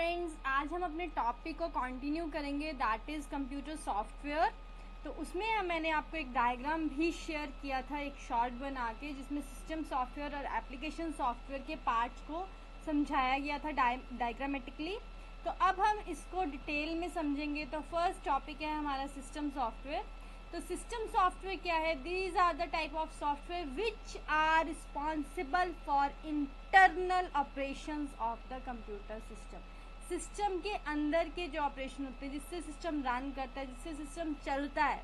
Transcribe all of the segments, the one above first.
Friends, आज हम अपने टॉपिक को कंटिन्यू करेंगे, दैट इज़ कंप्यूटर सॉफ्टवेयर। तो उसमें मैंने आपको एक डायग्राम भी शेयर किया था, एक शॉर्ट बना के, जिसमें सिस्टम सॉफ्टवेयर और एप्लीकेशन सॉफ्टवेयर के पार्ट्स को समझाया गया था डायग्रामेटिकली। तो अब हम इसको डिटेल में समझेंगे। तो फर्स्ट टॉपिक है हमारा सिस्टम सॉफ्टवेयर। तो सिस्टम सॉफ्टवेयर क्या है? These are the type of software which are responsible for internal operations of the computer system. System के अंदर के जो ऑपरेशन होते हैं, जिससे सिस्टम रन करता है, जिससे सिस्टम चलता है,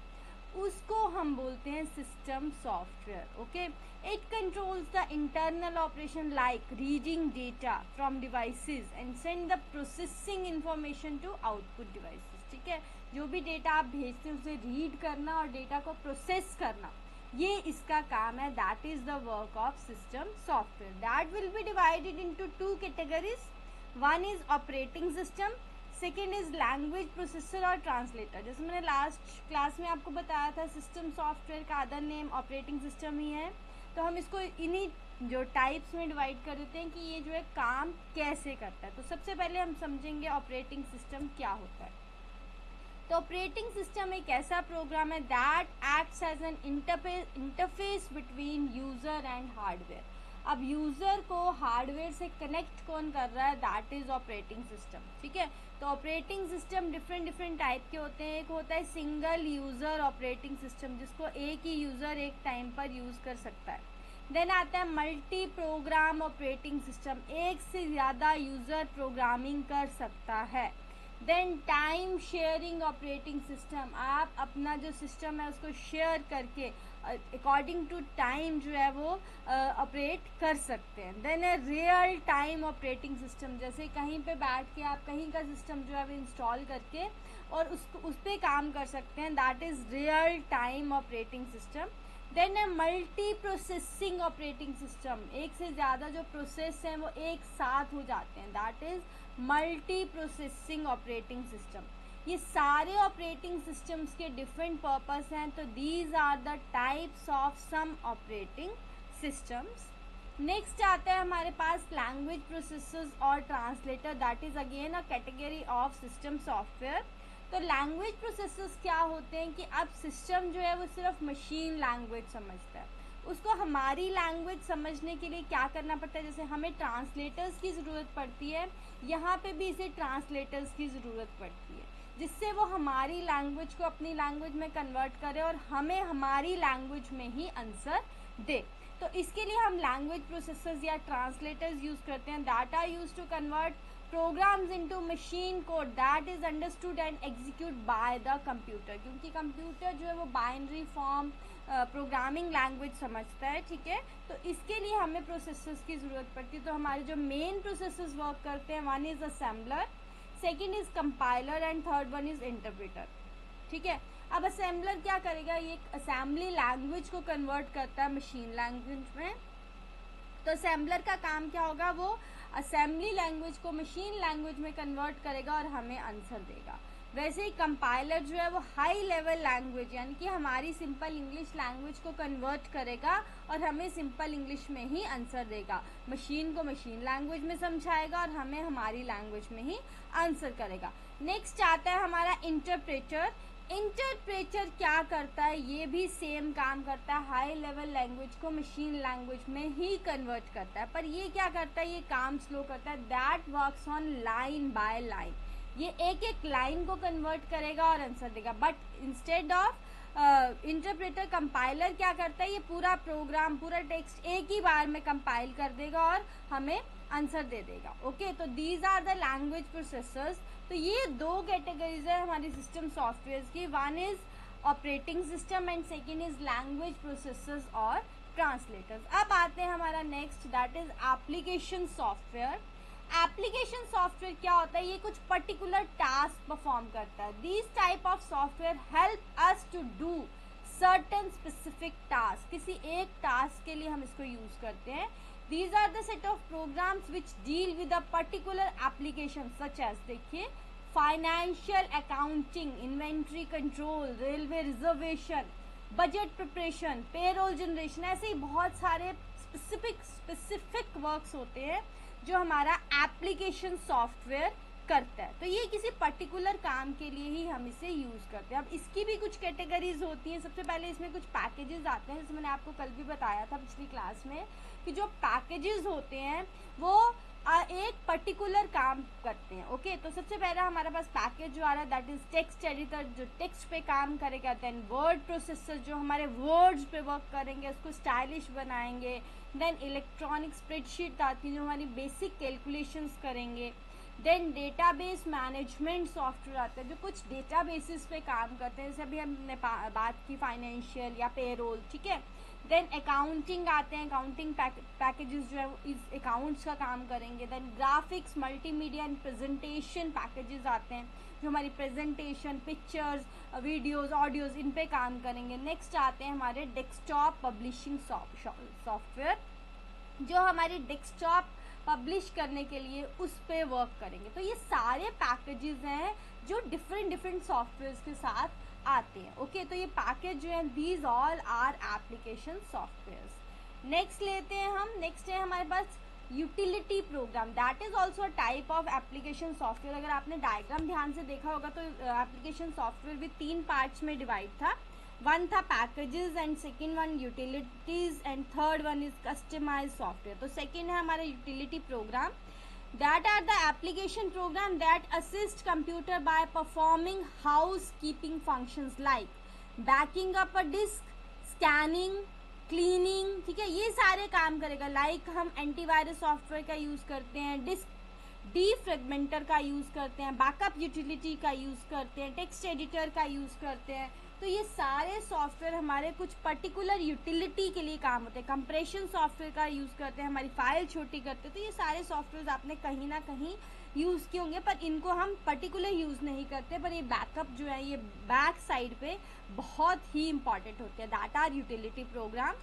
उसको हम बोलते हैं system software. Okay, it controls the internal operation like reading data from devices and send the processing information to output devices. ठीक है, जो भी डेटा आप भेजते हैं उसे रीड करना और डेटा को प्रोसेस करना, ये इसका काम है। That is the work of system software. That will be divided into two categories. One is operating system, second is language processor और ट्रांसलेटर। जैसे मैंने लास्ट क्लास में आपको बताया था, सिस्टम सॉफ्टवेयर का अदर नेम ऑपरेटिंग सिस्टम ही है। तो हम इसको इन्हीं जो टाइप्स में डिवाइड कर देते हैं कि ये जो है काम कैसे करता है। तो सबसे पहले हम समझेंगे ऑपरेटिंग सिस्टम क्या होता है। तो ऑपरेटिंग सिस्टम एक ऐसा प्रोग्राम है that acts as an interface between user and hardware. अब यूजर को हार्डवेयर से कनेक्ट कौन कर रहा है? That is operating system. ठीक है, तो ऑपरेटिंग सिस्टम डिफरेंट टाइप के होते हैं। एक होता है सिंगल यूजर ऑपरेटिंग सिस्टम, जिसको एक ही यूजर एक टाइम पर यूज कर सकता है। देन आता है मल्टी प्रोग्राम ऑपरेटिंग सिस्टम, एक से ज्यादा यूजर प्रोग्रामिंग कर सकता है। Then time sharing operating system, आप अपना जो सिस्टम है उसको शेयर करके अकॉर्डिंग टू टाइम जो है वो ऑपरेट कर सकते हैं। देन है रियल टाइम ऑपरेटिंग सिस्टम, जैसे कहीं पे बैठ के आप कहीं का सिस्टम जो है वो इंस्टॉल करके और उसको उस पर काम कर सकते हैं। That is real time operating system. Then है मल्टी प्रोसेसिंग ऑपरेटिंग सिस्टम, एक से ज़्यादा जो प्रोसेस हैं वो एक साथ हो जाते हैं। That is multi processing operating system. ये सारे ऑपरेटिंग सिस्टम्स के डिफरेंट पर्पस हैं। तो these are the types of some operating systems. Next आता है हमारे पास लैंग्वेज प्रोसेसर्स और translator. That is again a category of system software. तो लैंग्वेज प्रोसेसर्स क्या होते हैं कि अब सिस्टम जो है वो सिर्फ मशीन लैंग्वेज समझता है। उसको हमारी लैंग्वेज समझने के लिए क्या करना पड़ता है? जैसे हमें ट्रांसलेटर्स की ज़रूरत पड़ती है, यहाँ पे भी इसे ट्रांसलेटर्स की ज़रूरत पड़ती है, जिससे वो हमारी लैंग्वेज को अपनी लैंग्वेज में कन्वर्ट करे और हमें हमारी लैंग्वेज में ही आंसर दे। तो इसके लिए हम लैंग्वेज प्रोसेसर्स या ट्रांसलेटर्स यूज़ करते हैं। That are use to convert programs into machine code that is understood and execute by the computer, क्योंकि कंप्यूटर जो है वो बाइनरी फॉर्म प्रोग्रामिंग लैंग्वेज समझता है। ठीक है, तो इसके लिए हमें प्रोसेसर्स की ज़रूरत पड़ती है। तो हमारे जो मेन प्रोसेसर्स वर्क करते हैं, one is assembler, second is compiler and third one is interpreter. ठीक है, अब असेंबलर क्या करेगा? ये असेंबली लैंग्वेज को कन्वर्ट करता है मशीन लैंग्वेज में। तो असेंबलर का काम क्या होगा? वो असेंबली लैंग्वेज को मशीन लैंग्वेज में कन्वर्ट करेगा और हमें आंसर देगा। वैसे ही कंपाइलर जो है वो हाई लेवल लैंग्वेज यानी कि हमारी सिंपल इंग्लिश लैंग्वेज को कन्वर्ट करेगा और हमें सिंपल इंग्लिश में ही आंसर देगा। मशीन को मशीन लैंग्वेज में समझाएगा और हमें हमारी लैंग्वेज में ही आंसर करेगा। नेक्स्ट आता है हमारा इंटरप्रेटर। इंटरप्रेटर क्या करता है? ये भी सेम काम करता है, हाई लेवल लैंग्वेज को मशीन लैंग्वेज में ही कन्वर्ट करता है। पर ये क्या करता है? ये काम स्लो करता है। That works on line by line, ये एक एक लाइन को कन्वर्ट करेगा और आंसर देगा। But instead of interpreter, compiler क्या करता है? ये पूरा प्रोग्राम, पूरा टेक्स्ट एक ही बार में कंपाइल कर देगा और हमें आंसर दे देगा। ओके, तो these are the language processors. तो ये दो कैटेगरीज है हमारी सिस्टम सॉफ्टवेयर की, one is operating system and second is language processors और ट्रांसलेटर्स। अब आते हैं हमारा next, that is application software. Application software क्या होता है? ये कुछ पर्टिकुलर टास्क परफॉर्म करता है। This type of software help us to do certain specific task. किसी एक टास्क के लिए हम इसको यूज करते हैं। These are the set of programs which deal with a particular application such as, देखिए, financial accounting, inventory control, railway reservation, budget preparation, payroll generation, ऐसे ही बहुत सारे स्पेसिफिक वर्क्स होते हैं जो हमारा एप्लीकेशन सॉफ्टवेयर करता है। तो ये किसी पर्टिकुलर काम के लिए ही हम इसे यूज़ करते हैं। अब इसकी भी कुछ कैटेगरीज होती हैं। सबसे पहले इसमें कुछ पैकेजेस आते हैं, जैसे मैंने आपको कल भी बताया था पिछली क्लास में कि जो पैकेजेस होते हैं वो एक पर्टिकुलर काम करते हैं। ओके, तो सबसे पहला हमारे पास पैकेज जो आ रहा है दैट इज टेक्स्ट एडिटर, जो टेक्स्ट पे काम करेगा। देन वर्ड प्रोसेसर, जो हमारे वर्ड्स पे वर्क करेंगे, उसको स्टाइलिश बनाएंगे। देन इलेक्ट्रॉनिक स्प्रेडशीट आती है जो हमारी बेसिक कैलकुलेशंस करेंगे। देन डेटाबेस मैनेजमेंट सॉफ्टवेयर आता है जो कुछ डेटाबेसेस पे काम करते हैं, जैसे अभी हमने बात की फाइनेंशियल या पेरोल, ठीक है। देन अकाउंटिंग आते हैं, अकाउंटिंग पैकेजेस जो है इस अकाउंट्स का काम करेंगे। Then graphics, multimedia and presentation packages आते हैं जो हमारी प्रेजेंटेशन, पिक्चर्स, वीडियोस, ऑडियोज इन पे काम करेंगे। नेक्स्ट आते हैं हमारे डेस्कटॉप पब्लिशिंग सॉफ्टवेयर जो हमारे डेस्कटॉप पब्लिश करने के लिए उस पे वर्क करेंगे। तो ये सारे पैकेजेस हैं जो डिफरेंट सॉफ्टवेयर्स के साथ आते हैं। ओके, तो ये पैकेज जो है these all are application softwares. Next लेते हैं हम, नेक्स्ट है हमारे पास utility program, that is also a type of application software. अगर आपने डायग्राम ध्यान से देखा होगा तो एप्लीकेशन सॉफ्टवेयर भी 3 पार्ट्स में डिवाइड था। वन था packages and second one utilities and third one is customize software. तो सेकेंड है हमारा utility program, that are the application program that assist computer by performing housekeeping functions like backing up a disk, scanning, cleaning, ठीक है, ये सारे काम करेगा। Like हम एंटीवायरस सॉफ्टवेयर का यूज़ करते हैं, डिस्क डीफ्रेगमेंटर का यूज़ करते हैं, बैकअप यूटिलिटी का यूज़ करते हैं, टेक्स्ट एडिटर का यूज़ करते हैं। तो ये सारे सॉफ्टवेयर हमारे कुछ पर्टिकुलर यूटिलिटी के लिए काम होते हैं। कंप्रेशन सॉफ्टवेयर का यूज़ करते हैं, हमारी फाइल छोटी करते हैं। तो ये सारे सॉफ्टवेयर आपने कहीं ना कहीं यूज़ किए होंगे, पर इनको हम पर्टिकुलर यूज़ नहीं करते। पर ये बैकअप जो है ये बैक साइड पे बहुत ही इंपॉर्टेंट होते हैं। That are utility program.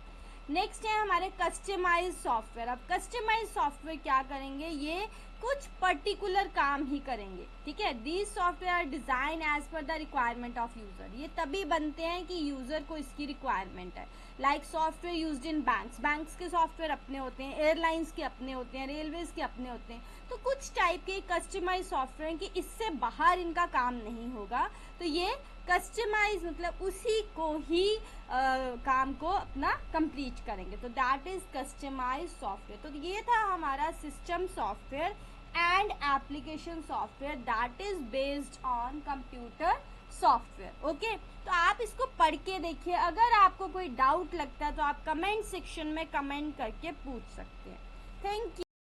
Next है हमारे कस्टमाइज सॉफ्टवेयर। अब कस्टमाइज सॉफ्टवेयर क्या करेंगे, ये कुछ पर्टिकुलर काम ही करेंगे, ठीक है। These software are design as per the requirement of user. ये तभी बनते हैं कि यूजर को इसकी रिक्वायरमेंट है। Like software used in banks के सॉफ्टवेयर अपने होते हैं, एयरलाइंस के अपने होते हैं, रेलवेज के अपने होते हैं। तो कुछ टाइप के कस्टमाइज सॉफ्टवेयर हैं कि इससे बाहर इनका काम नहीं होगा। तो ये कस्टमाइज मतलब उसी को ही काम को अपना कंप्लीट करेंगे। तो दैट इज कस्टमाइज सॉफ्टवेयर। तो ये था हमारा system software and application software that is based on computer software. Okay, तो आप इसको पढ़ के देखिए। अगर आपको कोई डाउट लगता है तो आप कमेंट सेक्शन में कमेंट करके पूछ सकते हैं। Thank you.